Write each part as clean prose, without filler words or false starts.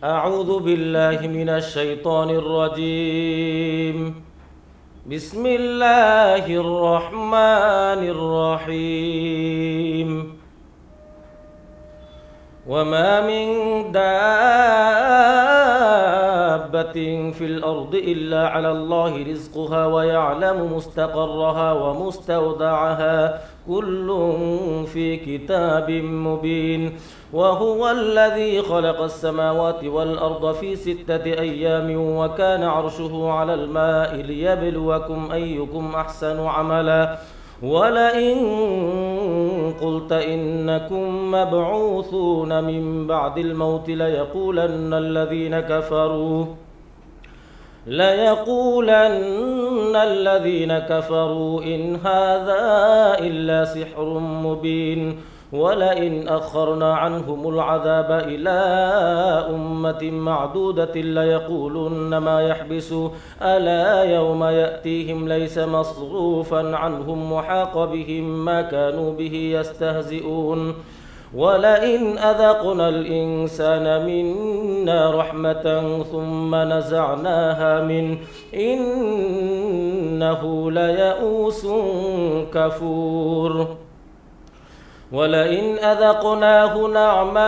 أعوذ بالله من الشيطان الرجيم. بسم الله الرحمن الرحيم. وما من دابة في الأرض إلا على الله رزقها ويعلم مستقرها ومستودعها كل في كتاب مبين. وهو الذي خلق السماوات والأرض في 6 أيام وكان عرشه على الماء ليبلوكم أيكم أحسن عملا. ولئن قلت إنكم مبعوثون من بعد الموت ليقولن الذين كفروا إن هذا إلا سحر مبين. ولئن أخرنا عنهم العذاب إلى أمة معدودة ليقولن ما يحبس ألا يوم يأتيهم ليس مصروفا عنهم وحاق بهم ما كانوا به يستهزئون. ولئن أذقنا الإنسان منا رحمة ثم نزعناها منه إنه ليئوس كفور. ولئن أذقناه نعماء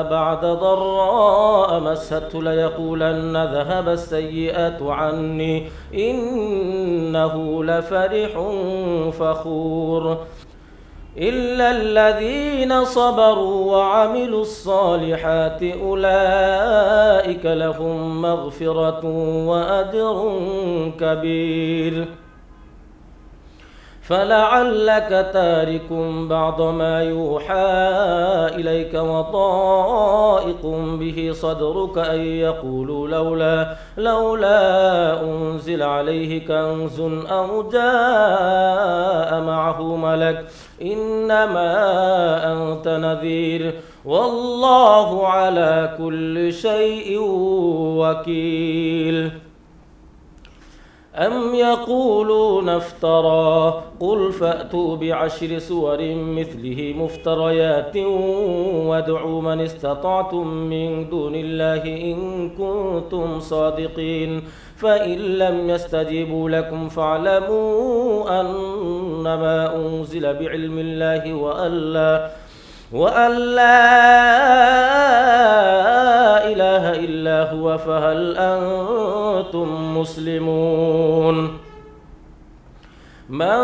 بعد ضراء مسته ليقولن ذهب السيئات عني إنه لفرح فخور. إلا الذين صبروا وعملوا الصالحات أولئك لهم مغفرة وأجر كبير. فلعلك تارك بعض ما يوحى إليك وضائق به صدرك أن يقولوا لولا أنزل عليه كنز أو جاء معه ملك إنما أنت نذير والله على كل شيء وكيل. أم يقولون افترى قل فأتوا ب10 سور مثله مفتريات وادعوا من استطعتم من دون الله إن كنتم صادقين. فإن لم يستجيبوا لكم فاعلموا أنما أنزل بعلم الله وأن لا إله إلا هو فهل أنتم مسلمون. من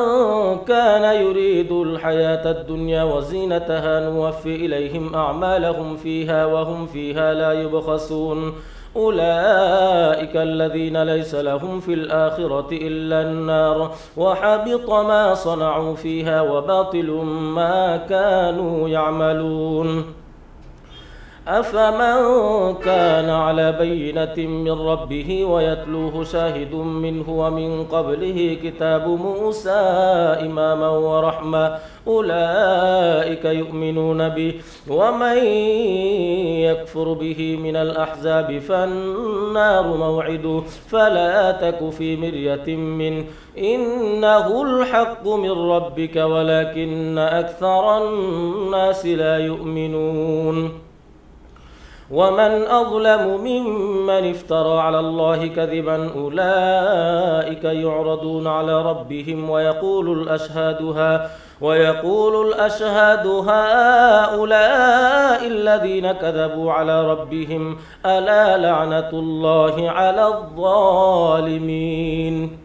كان يريد الحياة الدنيا وزينتها نوفي إليهم أعمالهم فيها وهم فيها لا يبخسون. أولئك الذين ليس لهم في الآخرة إلا النار وحبط ما صنعوا فيها وباطل ما كانوا يعملون. أفمن كان على بينة من ربه ويتلوه شاهد منه ومن قبله كتاب موسى إماما ورحمة أولئك يؤمنون به. ومن يكفر به من الأحزاب فالنار موعده فلا تك في مرية منه إنه الحق من ربك ولكن أكثر الناس لا يؤمنون. ومن أظلم ممن افترى على الله كذبا أولئك يعرضون على ربهم ويقول الأشهاد هؤلاء الذين كذبوا على ربهم ألا لعنة الله على الظالمين.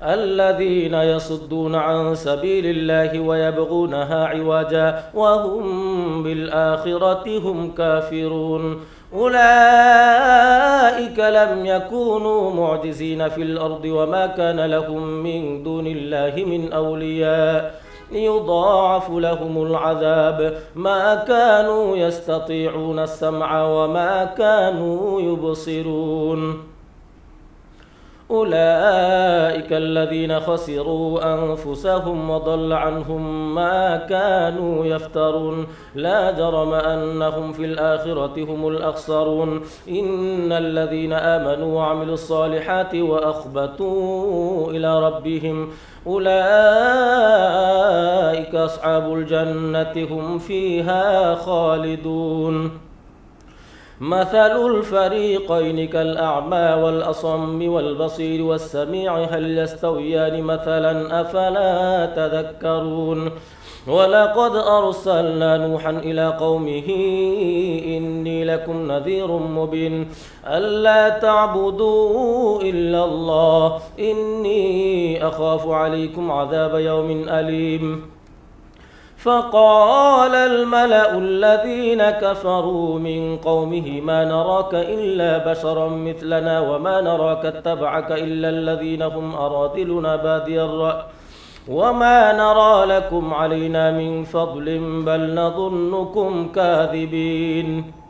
الذين يصدون عن سبيل الله ويبغونها عوجا وهم بالآخرة هم كافرون. أولئك لم يكونوا معجزين في الأرض وما كان لهم من دون الله من أولياء يضاعف لهم العذاب ما كانوا يستطيعون السمع وما كانوا يبصرون. أولئك الذين خسروا أنفسهم وضل عنهم ما كانوا يفترون لا جرم أنهم في الآخرة هم الأخسرون إن الذين آمنوا وعملوا الصالحات وأخبتوا إلى ربهم أولئك أصحاب الجنة هم فيها خالدون مثل الفريقين كالأعمى والأصم والبصير والسميع هل يستويان مثلا أفلا تذكرون ولقد أرسلنا نوحا إلى قومه إني لكم نذير مبين ألا تعبدوا إلا الله إني أخاف عليكم عذاب يوم أليم فقال الملأ الذين كفروا من قومه ما نراك إلا بشرا مثلنا وما نراك اتبعك إلا الذين هم أراذلنا بادي الرأي وما نرى لكم علينا من فضل بل نظنكم كاذبين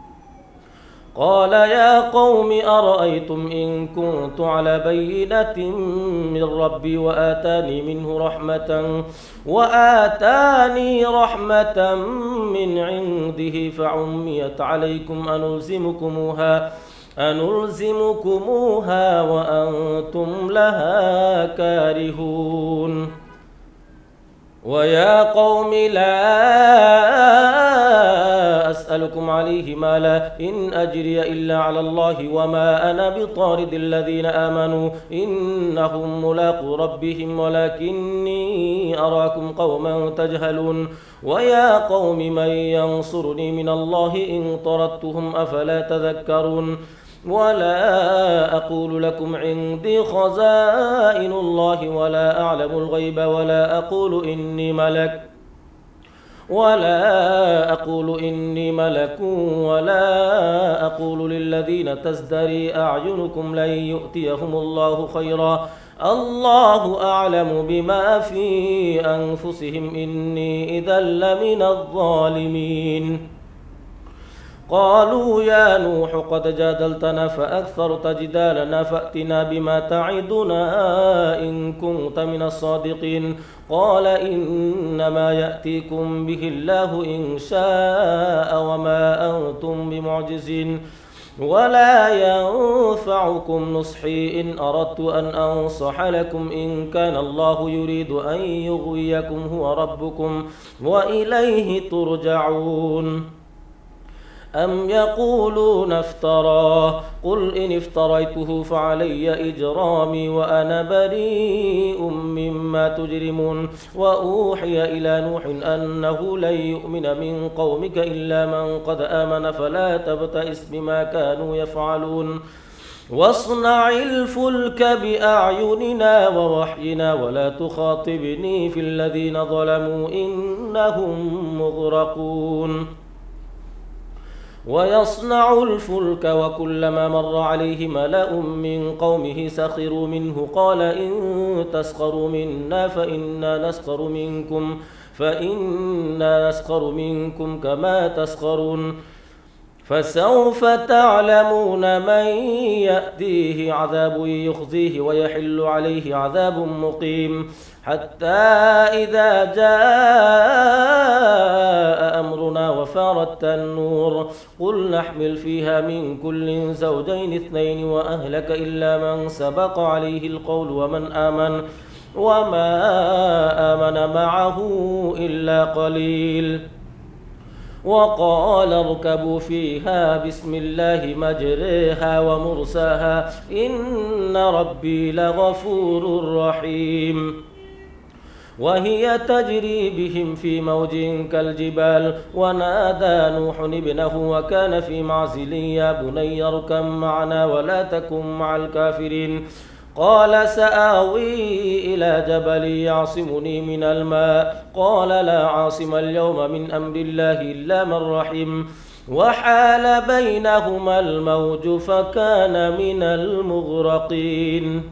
قال يا قوم أرأيتم إن كنت على بينة من ربي وآتاني رحمة من عنده فعميت عليكم أنلزمكموها وأنتم لها كارهون ويا قوم لا أسألكم عليه مالا إن أجري إلا على الله وما أنا بطارد الذين آمنوا إنهم ملاقو ربهم ولكني أراكم قوما تجهلون ويا قوم من ينصرني من الله إن طردتهم أفلا تذكرون ولا أقول لكم عندي خزائن الله ولا أعلم الغيب ولا أقول إني ملك ولا أقول للذين تزدري أعينكم لن يؤتيهم الله خيرا الله أعلم بما في أنفسهم إني إذا لمن الظالمين قالوا يا نوح قد جادلتنا فأكثرت جدالنا فأتنا بما تعدنا إن كنت من الصادقين قال إنما يأتيكم به الله إن شاء وما أنتم بمعجزين ولا ينفعكم نصحي إن أردت أن أنصح لكم إن كان الله يريد أن يغويكم هو ربكم وإليه ترجعون أم يقولون افتراه قل إن افتريته فعلي إجرامي وأنا بريء مما تجرمون وأوحي إلى نوح أنه لن يؤمن من قومك إلا من قد آمن فلا تبتئس بما كانوا يفعلون واصنع الفلك بأعيننا ووحينا ولا تخاطبني في الذين ظلموا إنهم مغرقون ويصنع الفلك وكلما مر عليه ملأ من قومه سخروا منه قال إن تسخروا منا فإنا نسخر منكم كما تسخرون فسوف تعلمون من يأتيه عذاب يخزيه ويحل عليه عذاب مقيم حتى إذا جاء أمرنا وفارت النور قل نحمل فيها من كل زوجين اثنين وأهلك إلا من سبق عليه القول وما آمن معه إلا قليل وقال اركبوا فيها بسم الله مجريها ومرساها إن ربي لغفور رحيم وهي تجري بهم في موج كالجبال ونادى نوح ابنه وكان في معزل يا بني اركب معنا ولا تكن مع الكافرين قال سآوي إلى جبل يعصمني من الماء قال لا عاصم اليوم من أمر الله إلا من رحم وحال بينهما الموج فكان من المغرقين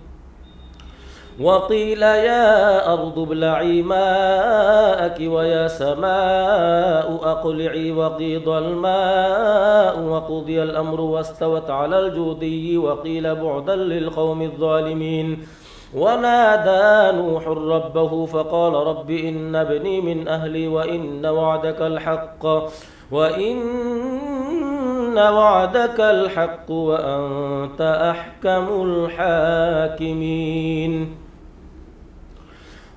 وقيل يا أرض ابلعي ماءك ويا سماء أقلعي وقيض الماء وقضي الأمر واستوت على الجودي وقيل بعدا للقوم الظالمين. ونادى نوح ربه فقال رب إن ابني من أهلي وإن وعدك الحق وأنت أحكم الحاكمين.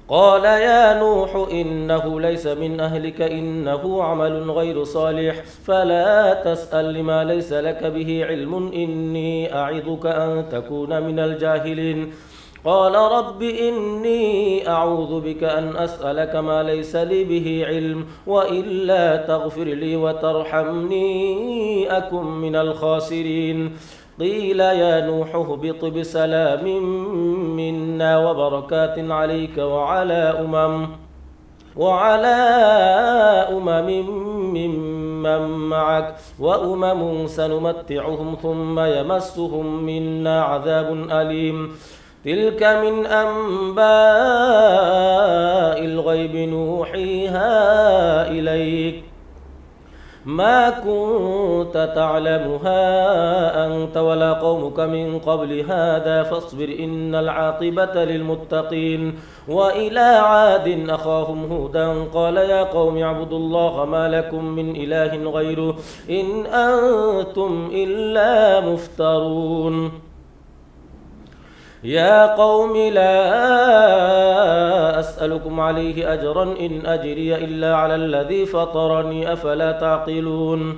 قال يا نوح إنه ليس من أهلك إنه عمل غير صالح فلا تسأل لما ليس لك به علم إني أعظك أن تكون من الجاهلين. قال رب إني أعوذ بك أن أسألك ما ليس لي به علم وإلا تغفر لي وترحمني أكن من الخاسرين. قيل يا نوح اهبط بسلام منا وبركات عليك وعلى أمم ممن معك وأمم سنمتعهم ثم يمسهم منا عذاب أليم. تلك من أنباء الغيب نوحيها إليك ما كنت تعلمها أنت ولا قومك من قبل هذا فاصبر إن العاقبة للمتقين. وإلى عاد أخاهم هودا قال يا قوم اعبدوا الله ما لكم من إله غيره إن أنتم إلا مفترون. يا قوم لا أسألكم عليه أجرا إن أجري إلا على الذي فطرني أفلا تعقلون.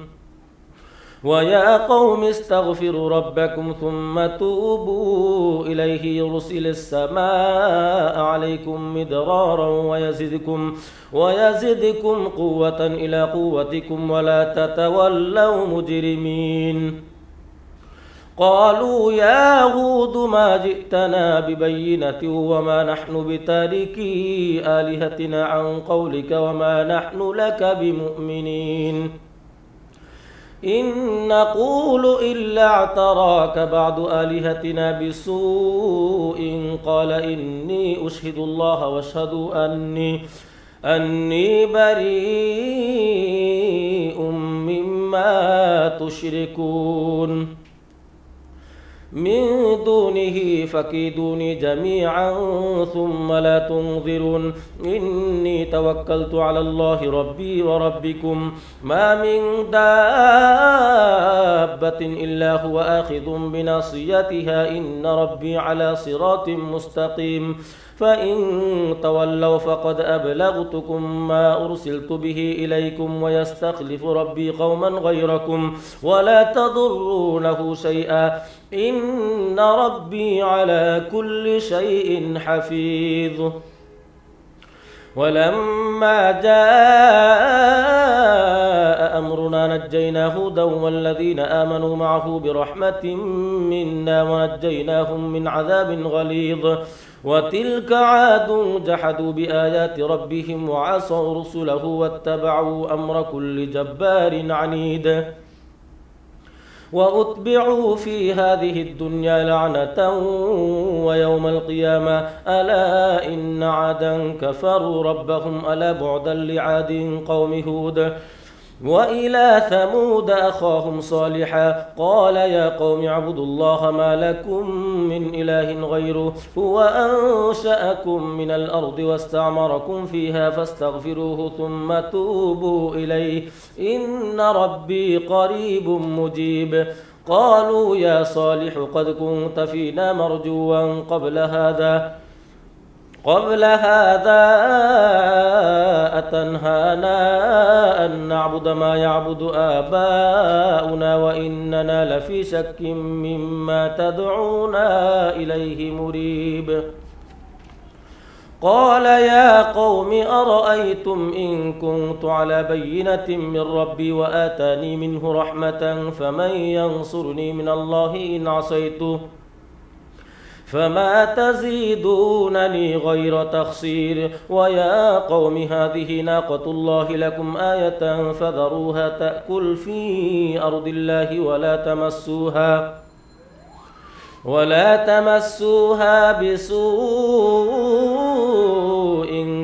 ويا قوم استغفروا ربكم ثم توبوا إليه يرسل السماء عليكم مدرارا ويزدكم قوة إلى قوتكم ولا تتولوا مجرمين. قالوا يا هود ما جئتنا ببينة وما نحن بتاركي آلهتنا عن قولك وما نحن لك بمؤمنين إن نقول إلا اعتراك بعض آلهتنا بسوء قال إني أشهد الله واشهدوا أني بريء مما تشركون من دونه فكيدوني جميعا ثم لا تنظرون. إني توكلت على الله ربي وربكم ما من دابة إلا هو آخذ بناصيتها إن ربي على صراط مستقيم. فإن تولوا فقد أبلغتكم ما أرسلت به إليكم ويستخلف ربي قوما غيركم ولا تضرونه شيئا إن ربي على كل شيء حفيظ. ولما جاء أمرنا نجينا هودا والذين آمنوا معه برحمة منا ونجيناهم من عذاب غليظ. وتلك عاد جحدوا بآيات ربهم وعصوا رسله واتبعوا أمر كل جبار عنيد. وأتبعوا في هذه الدنيا لعنة ويوم القيامة ألا إن عادا كفروا ربهم ألا بعدا لعاد قوم هود. وإلى ثمود أخاهم صالحا قال يا قوم اعبدوا الله ما لكم من إله غيره هو أنشأكم من الأرض واستعمركم فيها فاستغفروه ثم توبوا إليه إن ربي قريب مجيب. قالوا يا صالح قد كنت فينا مرجوا قبل هذا أتنهانا أن نعبد ما يعبد آباؤنا وإننا لفي شك مما تدعونا إليه مريب. قال يا قوم أرأيتم إن كنت على بينة من ربي وآتاني منه رحمة فمن ينصرني من الله إن عصيته فما تزيدونني غير تخسير. ويا قوم هذه ناقة الله لكم آية فذروها تأكل في أرض الله ولا تمسوها بسوء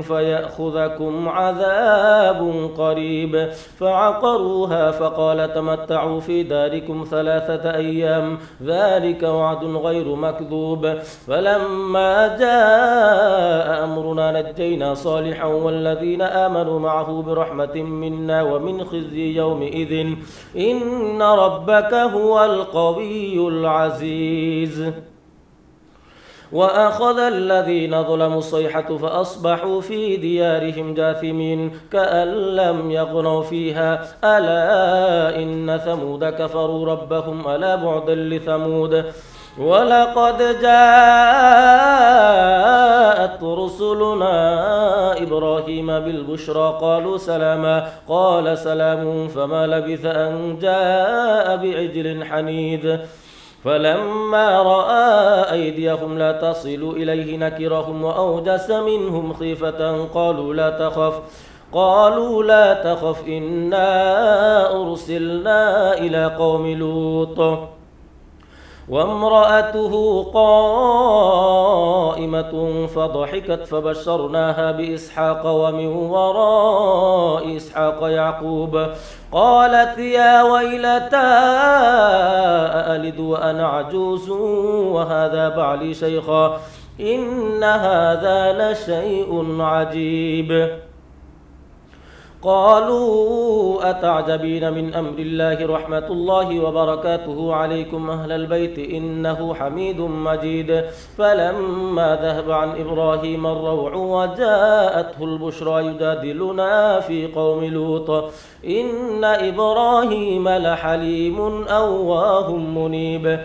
فيأخذكم عذاب قريب فعقروها فقال تمتعوا في داركم 3 أيام ذلك وعد غير مكذوب فلما جاء أمرنا نجينا صالحا والذين آمنوا معه برحمة منا ومن خزي يومئذ إن ربك هو القوي العزيز. وأخذ الذين ظلموا الصيحة فأصبحوا في ديارهم جاثمين كأن لم يغنوا فيها ألا إن ثمود كفروا ربهم ألا بعدا لثمود ولقد جاءت رسلنا إبراهيم بالبشرى قالوا سلاما قال سلام فما لبث أن جاء بعجل حنيذ فلما رأى أيديهم لا تصل إليه نكرهم وأوجس منهم خيفة قالوا لا تخف إنا أرسلنا إلى قوم لوط وامرأته قائمة فضحكت فبشرناها بإسحاق ومن وراء إسحاق يعقوب قالت يا ويلتى أألد وأنا عجوز وهذا بعلي شيخا إن هذا لشيء عجيب. قالوا أتعجبين من أمر الله رحمة الله وبركاته عليكم أهل البيت إنه حميد مجيد فلما ذهب عن إبراهيم الروع وجاءته البشرى يجادلنا في قوم لوط إن إبراهيم لحليم أواه منيب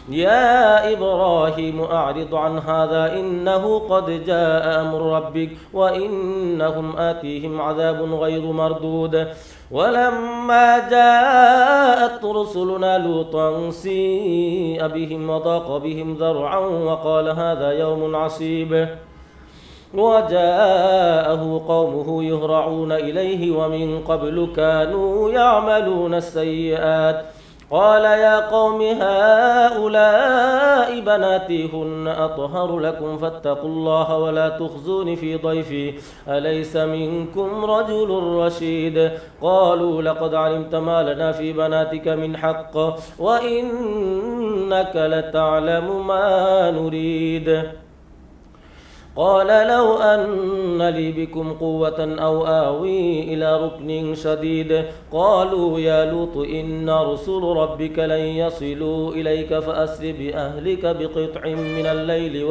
يا إبراهيم أعرض عن هذا إنه قد جاء أمر ربك وإنهم آتيهم عذاب غير مردود ولما جاءت رسلنا لوطا سيء بهم وضاق بهم ذرعا وقال هذا يوم عصيب وجاءه قومه يهرعون إليه ومن قبل كانوا يعملون السيئات قال يا قوم هؤلاء بناتي هن أطهر لكم فاتقوا الله ولا تخزون في ضيفي أليس منكم رجل رشيد قالوا لقد علمت ما لنا في بناتك من حق وإنك لتعلم ما نريد قال لو أن لي بكم قوة أو آوي إلى ركن شديد قالوا يا لوط إن رسل ربك لن يصلوا إليك فأسر بأهلك بقطع من الليل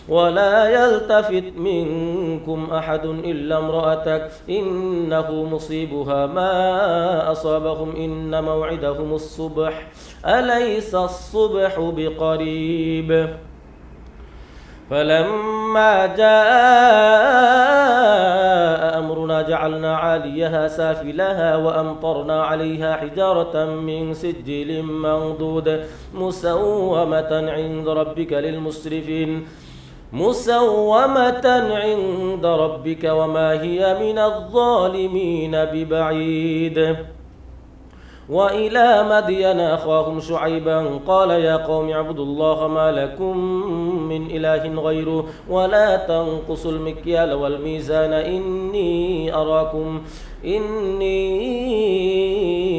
ولا يلتفت منكم أحد إلا امرأتك إنه مصيبها ما أصابهم إن موعدهم الصبح أليس الصبح بقريب فلما جاء أمرنا جعلنا عاليها سافلها وأمطرنا عليها حجارة من سجيل منضود مسومة عند ربك للمسرفين وما هي من الظالمين ببعيد وإلى مدين أخاهم شعيبا قال يا قوم اعبدوا الله ما لكم من إله غيره ولا تنقصوا المكيال والميزان إني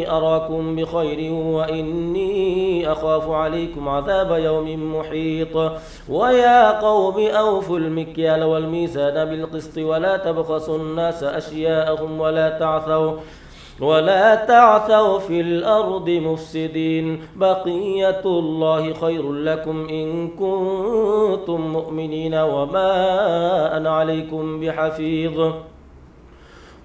أراكم بخير وإني أخاف عليكم عذاب يوم محيط ويا قوم أوفوا المكيال والميزان بالقسط ولا تبخسوا الناس أشياءهم ولا تعثوا في الأرض مفسدين بقية الله خير لكم إن كنتم مؤمنين وما أنا عليكم بحفيظ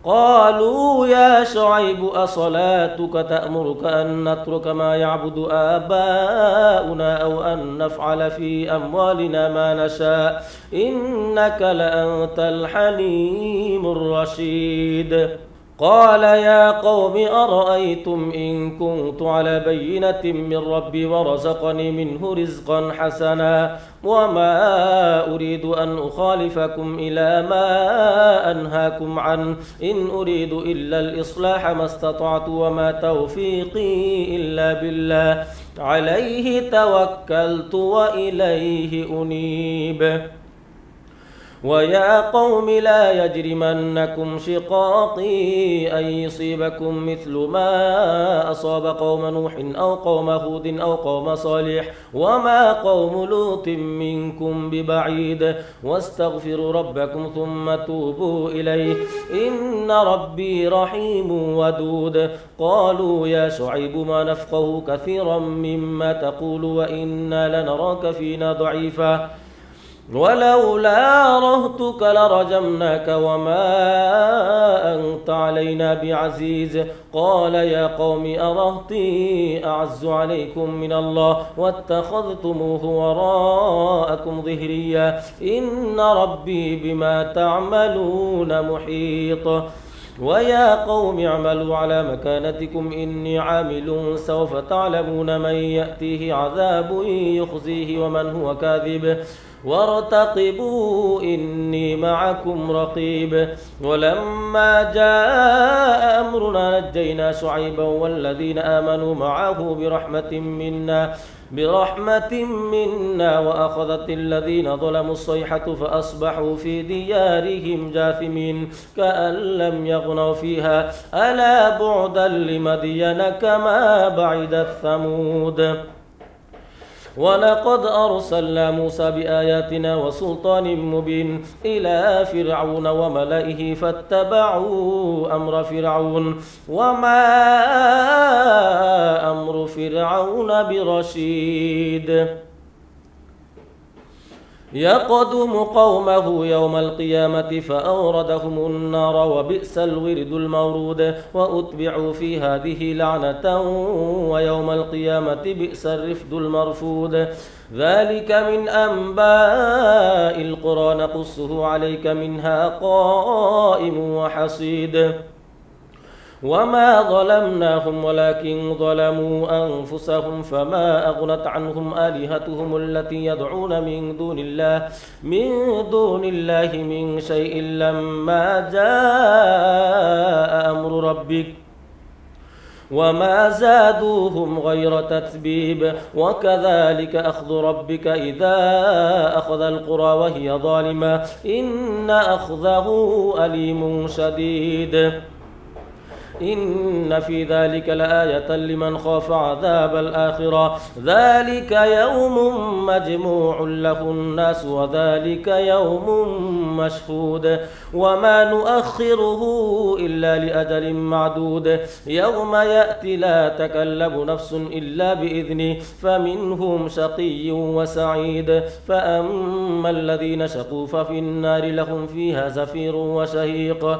قالوا يا شعيب أصلاتك تأمرك أن نترك ما يعبد آباؤنا أو أن نفعل في أموالنا ما نشاء إنك لأنت الحليم الرشيد قال يا قوم أرأيتم إن كنت على بينة من ربي ورزقني منه رزقا حسنا وما أريد أن أخالفكم إلى ما أنهاكم عنه إن أريد إلا الإصلاح ما استطعت وما توفيقي إلا بالله عليه توكلت وإليه أنيب ويا قوم لا يجرمنكم شقاقي أن يصيبكم مثل ما أصاب قوم نوح أو قوم هود أو قوم صالح وما قوم لوط منكم ببعيد واستغفروا ربكم ثم توبوا إليه إن ربي رحيم ودود قالوا يا شعيب ما نفقه كثيرا مما تقول وإنا لنراك فينا ضعيفا ولولا رهتك لرجمناك وما أنت علينا بعزيز قال يا قوم أرهطي أعز عليكم من الله واتخذتموه وراءكم ظهريا إن ربي بما تعملون محيط ويا قوم اعملوا على مكانتكم إني عامل سوف تعلمون من يأتيه عذاب يخزيه ومن هو كاذب وارتقبوا إني معكم رقيب ولما جاء أمرنا نجينا شعيبا والذين آمنوا معه برحمة منا وأخذت الذين ظلموا الصيحة فأصبحوا في ديارهم جاثمين كأن لم يغنوا فيها ألا بعدا لمدين كما بعدت ثمود ولقد أرسلنا موسى بآياتنا وسلطان مبين إلى فرعون وملئه فاتبعوا أمر فرعون وما أمر فرعون برشيد يقدم قومه يوم القيامة فأوردهم النار وبئس الورد المورود وأتبعوا في هذه لعنة ويوم القيامة بئس الرفد المرفود ذلك من أنباء القرى نقصه عليك منها قائم وحصيد وما ظلمناهم ولكن ظلموا أنفسهم فما أغنت عنهم آلهتهم التي يدعون من دون الله من شيء لما جاء أمر ربك وما زادوهم غير تتبيب وكذلك أخذ ربك إذا أخذ القرى وهي ظالمة إن أخذه أليم شديد إن في ذلك لآية لمن خاف عذاب الآخرة ذلك يوم مجموع له الناس وذلك يوم مشهود وما نؤخره إلا لأجل معدود يوم يأتي لا تكلم نفس إلا بإذنه فمنهم شقي وسعيد فأما الذين شقوا ففي النار لهم فيها زفير وشهيق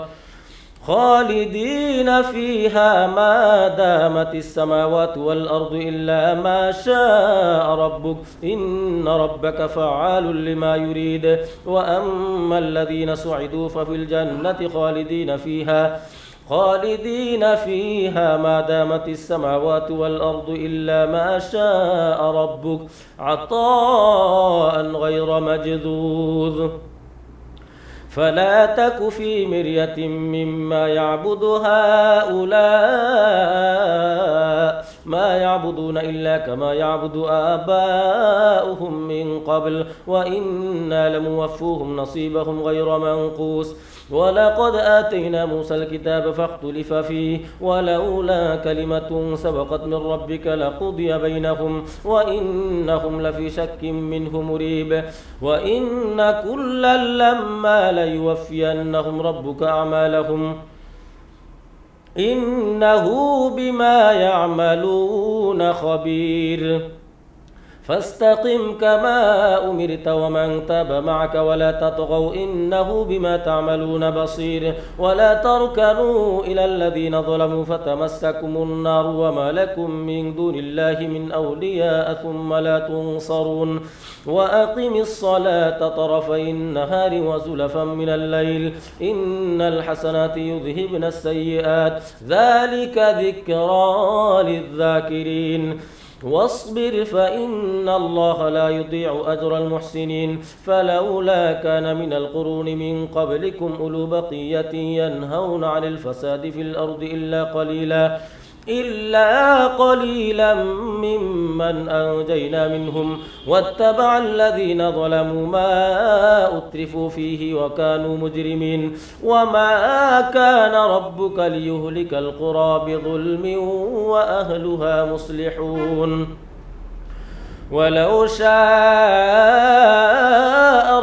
خالدين فيها ما دامت السماوات والأرض إلا ما شاء ربك إن ربك فعال لما يريد وأما الذين سعدوا ففي الجنة خالدين فيها ما دامت السماوات والأرض إلا ما شاء ربك عطاء غير مجذوذ فلا تك في مرية مما يعبد هؤلاء ما يعبدون إلا كما يعبد آباؤهم من قبل وإنا لموفوهم نصيبهم غير منقوص ولقد آتينا موسى الكتاب فاختلف فيه ولولا كلمة سبقت من ربك لقضي بينهم وإنهم لفي شك منه مريب وإن كلا لما ليوفينهم ربك أعمالهم إنه بما يعملون خبير فاستقم كما أمرت ومن تاب معك ولا تطغوا إنه بما تعملون بصير ولا تركنوا إلى الذين ظلموا فتمسكم النار وما لكم من دون الله من أولياء ثم لا تنصرون وأقم الصلاة طرفي النهار وزلفا من الليل إن الحسنات يذهبن السيئات ذلك ذكرى للذاكرين واصبر فإن الله لا يضيع أجر المحسنين فلولا كان من القرون من قبلكم أولو بقية ينهون عن الفساد في الأرض إلا قليلا ممن أنجينا منهم واتبع الذين ظلموا ما أترفوا فيه وكانوا مجرمين وما كان ربك ليهلك القرى بظلم وأهلها مصلحون ولو شاء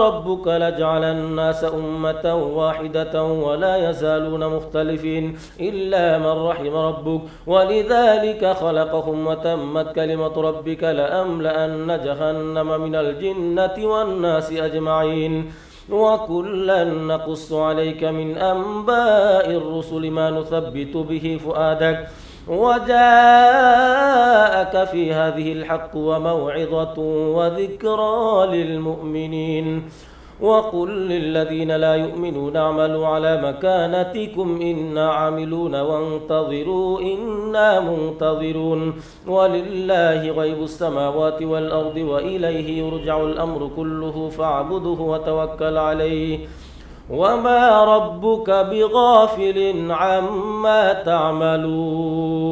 ربك لجعل الناس أمة واحدة ولا يزالون مختلفين إلا من رحم ربك ولذلك خلقهم وتمت كلمة ربك لأملأن جهنم من الجنة والناس أجمعين وكلا نقص عليك من أنباء الرسل ما نثبت به فؤادك وجاءك في هذه الحق وموعظة وذكرى للمؤمنين وقل للذين لا يؤمنون اعملوا على مكانتكم إنا عاملون وانتظروا إنا منتظرون ولله غيب السماوات والأرض وإليه يرجع الأمر كله فاعبده وتوكل عليه وما ربك بغافل عما تعملون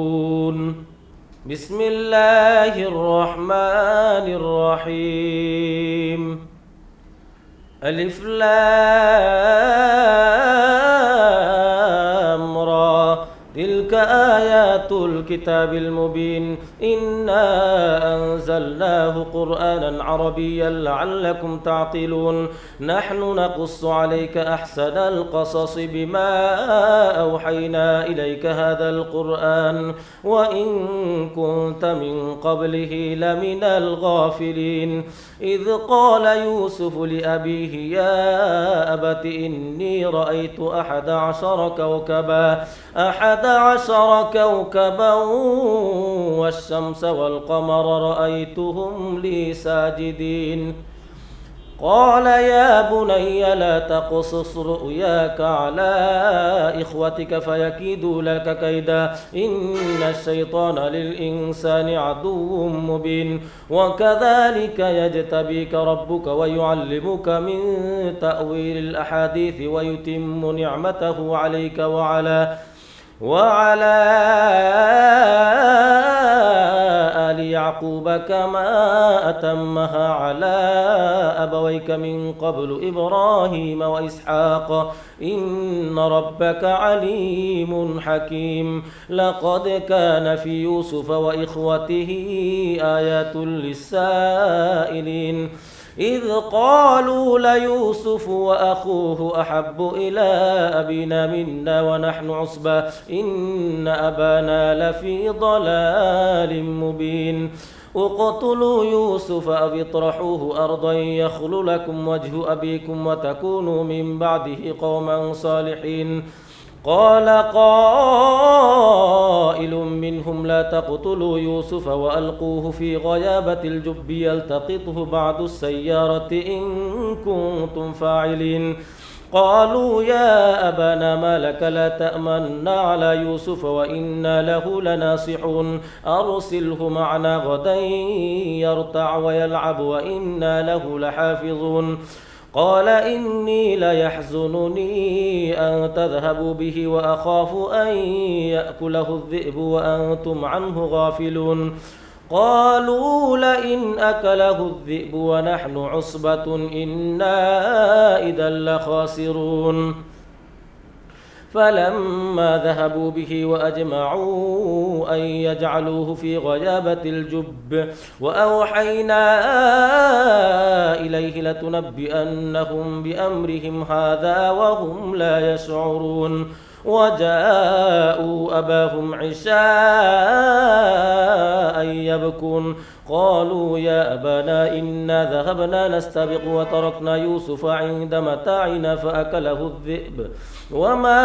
بسم الله الرحمن الرحيم ألف لام را تلك آيات الكتاب المبين إنا أنزلناه قرآنا عربيا لعلكم تعقلون نحن نقص عليك أحسن القصص بما أوحينا إليك هذا القرآن وإن كنت من قبله لمن الغافلين إذ قال يوسف لأبيه يا أبت إني رأيت أحد عشر كوكبا والشمس والقمر رأيتهم لي ساجدين قال يا بني لا تقصص رؤياك على إخوتك فيكيدوا لك كيدا إن الشيطان للإنسان عدو مبين وكذلك يجتبيك ربك ويعلمك من تأويل الأحاديث ويتم نعمته عليك وعلى آل يعقوب كما أتمها على أبويك من قبل إبراهيم وإسحاق إن ربك عليم حكيم لقد كان في يوسف وإخوته آيات للسائلين إذ قالوا ليوسف وأخوه أحب إلى أبينا منا ونحن عصبة إن أبانا لفي ضلال مبين اقتلوا يوسف أو اطرحوه أرضا يخل لكم وجه أبيكم وتكونوا من بعده قوما صالحين قال قائل منهم لا تقتلوا يوسف وألقوه في غيابة الجب يلتقطه بعض السيارة إن كنتم فاعلين قالوا يا أبانا ما لك لا تأمنا على يوسف وإنا له لناصحون أرسله معنا غدا يرتع ويلعب وإنا له لحافظون قال إني ليحزنني أن تذهبوا به وأخاف أن يأكله الذئب وأنتم عنه غافلون قالوا لئن أكله الذئب ونحن عصبة إنا إذا لخاسرون فلما ذهبوا به وأجمعوا أن يجعلوه في غيابة الجب وأوحينا إليه لتنبئنهم بأمرهم هذا وهم لا يشعرون وجاءوا أباهم عشاء يبكون قالوا يا أبانا إنا ذهبنا نستبق وتركنا يوسف عند متاعنا فأكله الذئب وما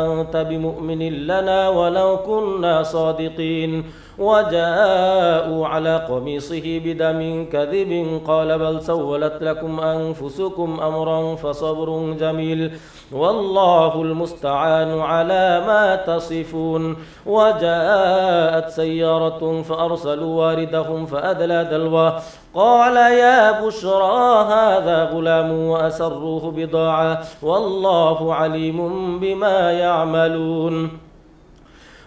أنت بمؤمن لنا ولو كنا صادقين وجاءوا على قميصه بدم كذب قال بل سولت لكم أنفسكم أمرا فصبر جميل والله المستعان على ما تصفون وجاءت سيارة فأرسلوا واردهم فأدلى دلوه قال يا بشرى هذا غلام وأسروه بضاعة والله عليم بما يعملون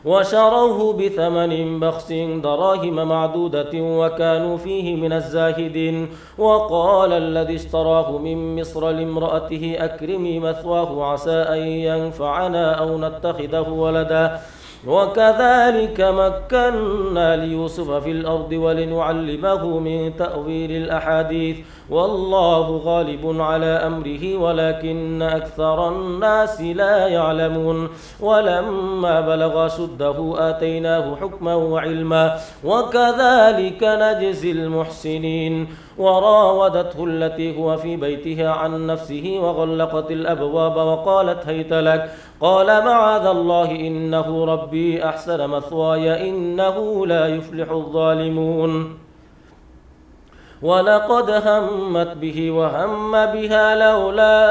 وشروه بثمن بخس دراهم معدودة وكانوا فيه من الزاهدين. وقال الذي اشتراه من مصر لامرأته أكرمي مثواه عسى أن ينفعنا أو نتخذه ولدا وكذلك مكنا ليوسف في الأرض ولنعلمه من تأويل الأحاديث والله غالب على أمره ولكن أكثر الناس لا يعلمون. ولما بلغ شده آتيناه حكما وعلما وكذلك نجزي المحسنين. وراودته التي هو في بيتها عن نفسه وغلقت الأبواب وقالت هيت لك قال معاذ الله إنه ربي أحسن مثواي إنه لا يفلح الظالمون. ولقد همت به وهم بها لولا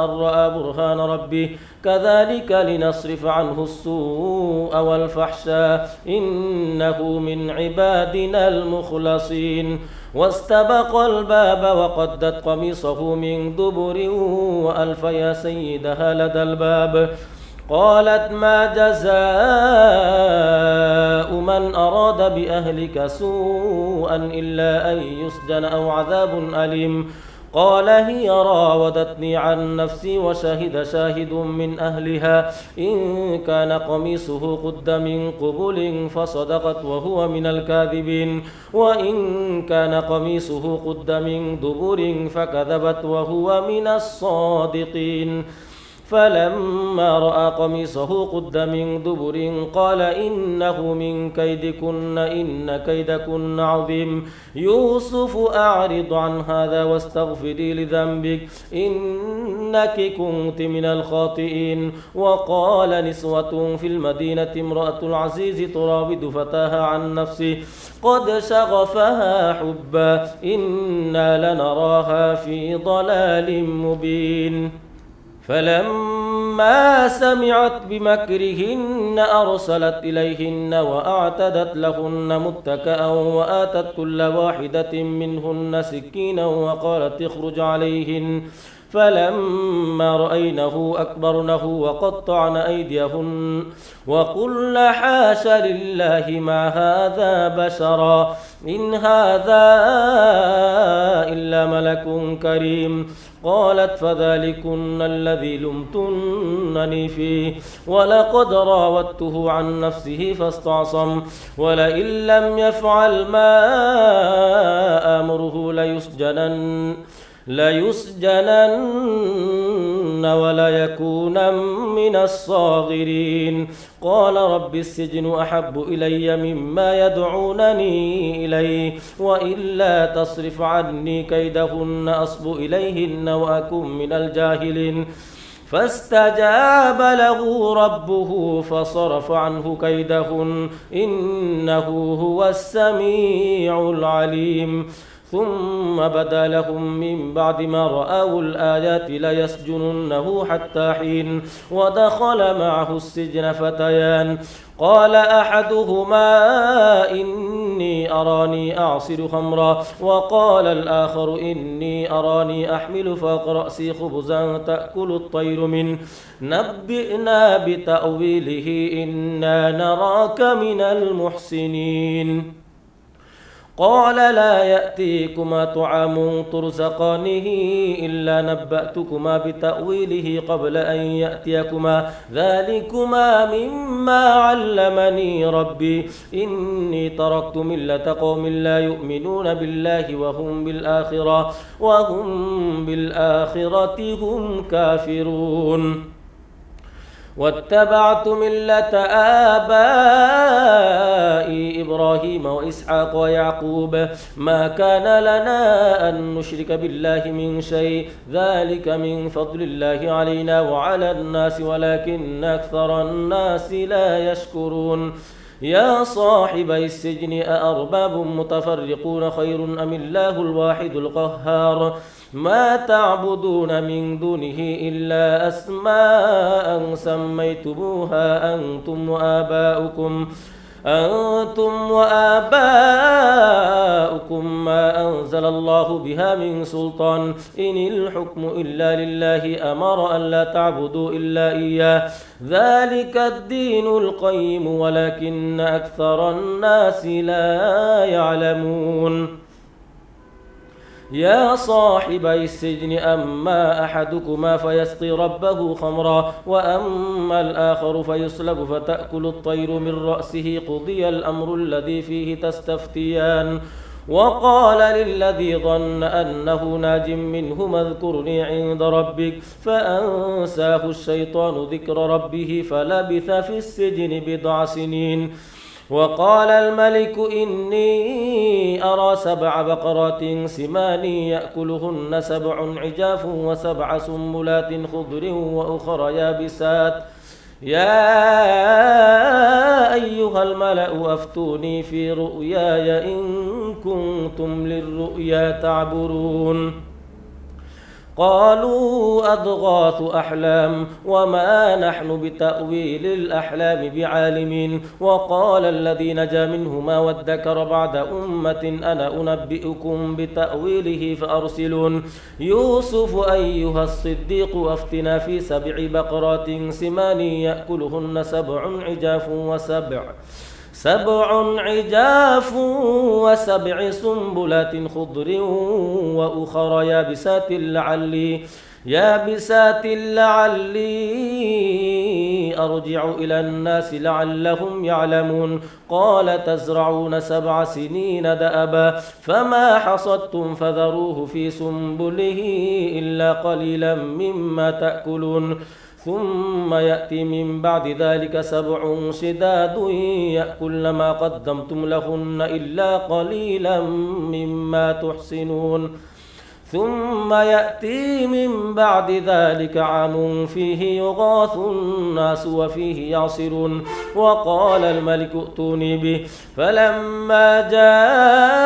أن رأى برهان ربه كذلك لنصرف عنه السوء والفحشاء إنه من عبادنا المخلصين. واستبق الباب وقدت قميصه من دبر وألف يا سيدها لدى الباب. قالت ما جزاء من أراد بأهلك سوءا إلا أن يسجن أو عذاب أليم. قال هي راودتني عن نفسي وشهد شاهد من أهلها إن كان قميصه قد من قبل فصدقت وهو من الكاذبين وإن كان قميصه قد من دبر فكذبت وهو من الصادقين. فلما رأى قميصه قد من دبر قال إنه من كيدكن إن كيدكن عظيم. يوسف أعرض عن هذا واستغفري لذنبك إنك كنت من الخاطئين. وقال نسوة في المدينة امرأة العزيز تراود فتاها عن نفسه قد شغفها حبا إنا لنراها في ضلال مبين. فلما سمعت بمكرهن أرسلت إليهن وأعتدت لهن متكأ وآتت كل واحدة منهن سكينا وقالت اخرج عليهن. فلما رأينه أكبرنه وقطعن أيديهن وقلن حاش لله ما هذا بشرا إن هذا إلا ملك كريم. قالت فذلكن الذي لمتنني فيه ولقد راودته عن نفسه فاستعصم ولئن لم يفعل ما آمره ليسجنن وليكون من الصاغرين. قال رب السجن أحب إلي مما يدعونني إليه وإلا تصرف عني كيدهن أصب إليهن وأكن من الجاهلين. فاستجاب له ربه فصرف عنه كيدهن إنه هو السميع العليم. ثم بدا لهم من بعد ما رأوا الآيات ليسجننه حتى حين. ودخل معه السجن فتيان قال أحدهما إني أراني أعصر خمرا وقال الآخر إني أراني أحمل فوق رأسي خبزا تأكل الطير منه نبئنا بتأويله إنا نراك من المحسنين. قال لا يأتيكما طعام ترزقانه إلا نبأتكما بتأويله قبل أن يأتيكما ذلكما مما علمني ربي إني تركت ملة قوم لا يؤمنون بالله وهم بالآخرة هم كافرون. واتبعت ملة آبائي إبراهيم وإسحاق ويعقوب ما كان لنا أن نشرك بالله من شيء ذلك من فضل الله علينا وعلى الناس ولكن أكثر الناس لا يشكرون. يا صاحبي السجن أأرباب متفرقون خير أم الله الواحد القهار ما تعبدون من دونه إلا أسماء سميتموها أنتم وآباؤكم أنتم وآباؤكم ما أنزل الله بها من سلطان إن الحكم إلا لله أمر أن لا تعبدوا إلا إياه ذلك الدين القيم ولكن أكثر الناس لا يعلمون يا صاحبي السجن أما أحدكما فيسقي ربه خمرا وأما الآخر فيصلب فتأكل الطير من رأسه قضي الأمر الذي فيه تستفتيان وقال للذي ظن أنه ناج منهما اذكرني عند ربك فأنساه الشيطان ذكر ربه فلبث في السجن بضع سنين وقال الملك إني أرى 7 بقرات سمان يأكلهن 7 عجاف و7 سنبلات خضر وأخر يابسات يا أيها الملأ أفتوني في رؤياي إن كنتم للرؤيا تعبرون قالوا أضغاث أحلام وما نحن بتأويل الأحلام بعالمين وقال الذي نجا منهما وادكر بعد أمة أنا أنبئكم بتأويله فأرسلون يوسف أيها الصديق أفتنا في 7 بقرات سمان يأكلهن 7 عجاف و7 سنبلات خضر وأخر يابسات لعلي أرجع إلى الناس لعلهم يعلمون قال تزرعون 7 سنين دأبا فما حصدتم فذروه في سنبله إلا قليلا مما تأكلون ثم يأتي من بعد ذلك 7 شداد يأكلن ما قدمتم لهن إلا قليلا مما تحصنون ثم يأتي من بعد ذلك عام فيه يغاث الناس وفيه يعصرون وقال الملك ائتوني به فلما جاءه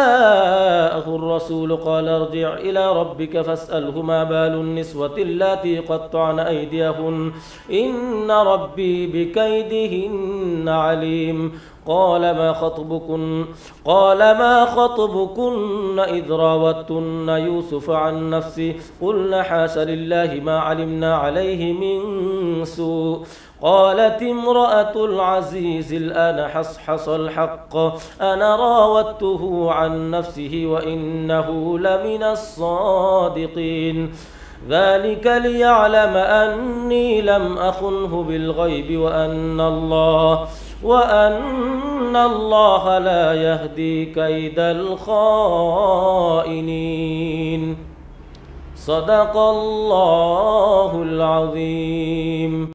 الرسول قال ارجع إلى ربك فاسأله ما بال النسوة اللاتي قطعن أيديهن إن ربي بكيدهن عليم قال ما خطبكن إذ راوتن يوسف عن نفسه قلنا حاش لله ما علمنا عليه من سوء قالت امرأة العزيز الآن حصحص الحق أنا راودته عن نفسه وإنه لمن الصادقين ذلك ليعلم أني لم أخنه بالغيب وأن الله لا يهدي كيد الخائنين صدق الله العظيم.